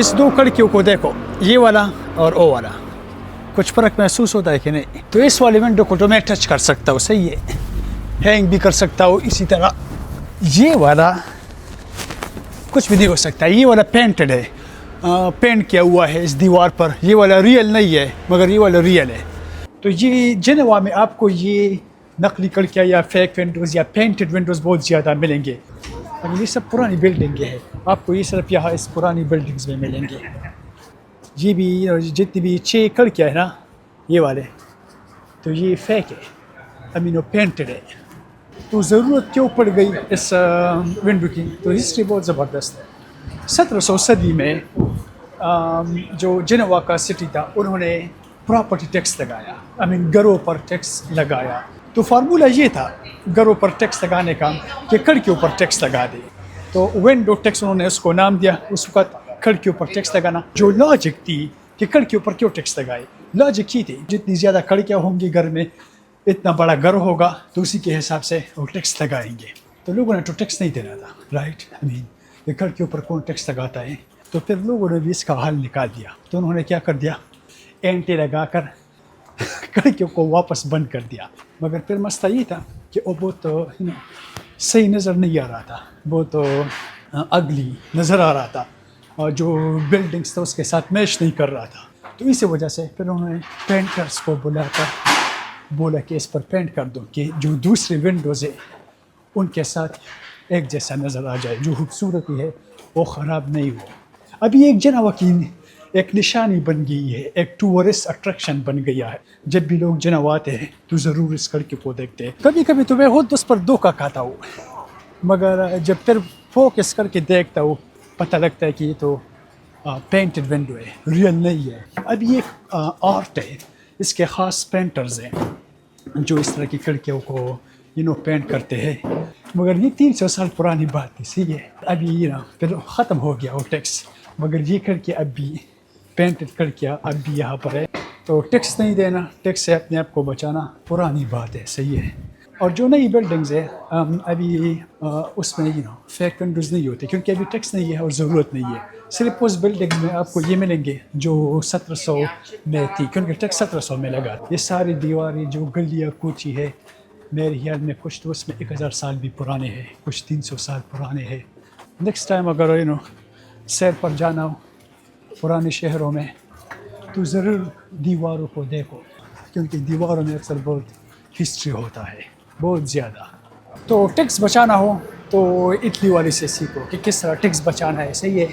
اس دو کڑکیوں کو دیکھو، یہ والا اور او والا، کچھ فرق محسوس ہوتا ہے کہ نہیں؟ تو اس والے ونڈو کو تو میں ٹچ کر سکتا ہوں، صحیح ہے، ہینگ بھی کر سکتا ہوں. اسی طرح یہ والا کچھ بھی نہیں ہو سکتا. یہ والا پینٹڈ ہے، پینٹ کیا ہوا ہے اس دیوار پر. یہ والا ریئل نہیں ہے مگر یہ والا ریئل ہے. تو یہ جنوا میں آپ کو یہ نقلی کڑکیاں یا فیک ونڈوز یا پینٹڈ ونڈوز بہت زیادہ ملیں گے. یہ سب پرانی بلڈنگیں ہیں، آپ کو یہ صرف یہاں اس پرانی بلڈنگز میں ملیں گے. یہ بھی جتنی بھی 6 کڑکیاں ہیں نا یہ والے، تو یہ فیک ہے، پینٹڈ ہے. تو ضرورت کیوں پڑ گئی اس ونڈو کی؟ تو ہسٹری بہت زبردست ہے. 1700 صدی میں جو جنوا کا سٹی تھا انہوں نے پراپرٹی ٹیکس لگایا، گھروں پر ٹیکس لگایا. تو فارمولہ یہ تھا گھروں پر ٹیکس لگانے کا کہ کھڑکیوں پر ٹیکس لگا دے. تو ونڈو ٹیکس انہوں نے اس کو نام دیا. اس وقت کھڑکیوں پر ٹیکس لگانا جو لاجک تھی کہ کھڑکیوں پر کیوں ٹیکس لگائے، لاجک یہ تھی جتنی زیادہ کھڑکیاں ہوں گی گھر میں اتنا بڑا گھر ہوگا تو اسی کے حساب سے وہ ٹیکس لگائیں گے. تو لوگوں نے تو ٹیکس نہیں دینا تھا، رائٹ. یہ کھڑکیوں پر کون ٹیکس لگاتا ہے؟ تو پھر لوگوں نے بھی اس کا حل نکال دیا. تو انہوں نے کیا کر دیا، اینٹیں لگا کر کھڑکیوں کو واپس بند کر دیا. مگر پھر مسئلہ یہ تھا کہ وہ بہت صحیح نظر نہیں آ رہا تھا، بہت اگلی نظر آ رہا تھا، اور جو بلڈنگس تھا اس کے ساتھ میچ نہیں کر رہا تھا. تو اسی وجہ سے پھر انہوں نے پینٹرس کو بلا کر بولا کہ اس پر پینٹ کر دو کہ جو دوسری ونڈوز ہیں ان کے ساتھ ایک جیسا نظر آ جائے، جو خوبصورتی ہے وہ خراب نہیں ہو. ابھی ایک جنوا کی ایک نشانی بن گئی ہے، ایک ٹورسٹ اٹریکشن بن گیا ہے. جب بھی لوگ جنوا آتے ہیں تو ضرور اس کڑکی کو دیکھتے ہیں. کبھی کبھی تو میں خود اس پر دھوکہ کھاتا ہوں، مگر جب پھر فوکس کر کے دیکھتا ہوں پتہ لگتا ہے کہ یہ تو پینٹڈ ونڈو ہے، ریئل نہیں ہے. اب یہ آرٹ ہے، اس کے خاص پینٹرز ہیں جو اس طرح کی کھڑکیوں کو پینٹ کرتے ہیں. مگر یہ 300 سال پرانی بات تھی، صحیح ہے. ابھی پھر ختم ہو گیا وہ ٹیکس، مگر یہ کھڑکیاں اب بھی پینٹڈ کھڑکیاں اب بھی یہاں پر ہے. تو ٹیکس نہیں دینا، ٹیکس سے اپنے آپ کو بچانا پرانی بات ہے، صحیح ہے. اور جو نئی بلڈنگز ہے ابھی اس میں فیک ونڈوز نہیں ہوتے کیونکہ ابھی ٹیکس نہیں ہے اور ضرورت نہیں ہے. صرف اس بلڈنگ میں آپ کو یہ ملیں گے جو 1700 میں تھی، کیونکہ ٹیکس 1700 میں لگا. یہ ساری دیواریں جو گلیاں کوچی ہے میرے خیال میں کچھ تو اس میں 1000 سال بھی پرانے ہیں، کچھ 300 سال پرانے ہیں. نیکسٹ ٹائم اگر سیر پر جانا ہو پرانے شہروں میں تو ضرور دیواروں کو دیکھو، کیونکہ دیواروں میں اکثر بہت ہسٹری ہوتا ہے، بہت زیادہ. تو ٹیکس بچانا ہو تو اٹلی والی سے سیکھو کہ کس طرح ٹیکس بچانا ہے، صحیح ہے.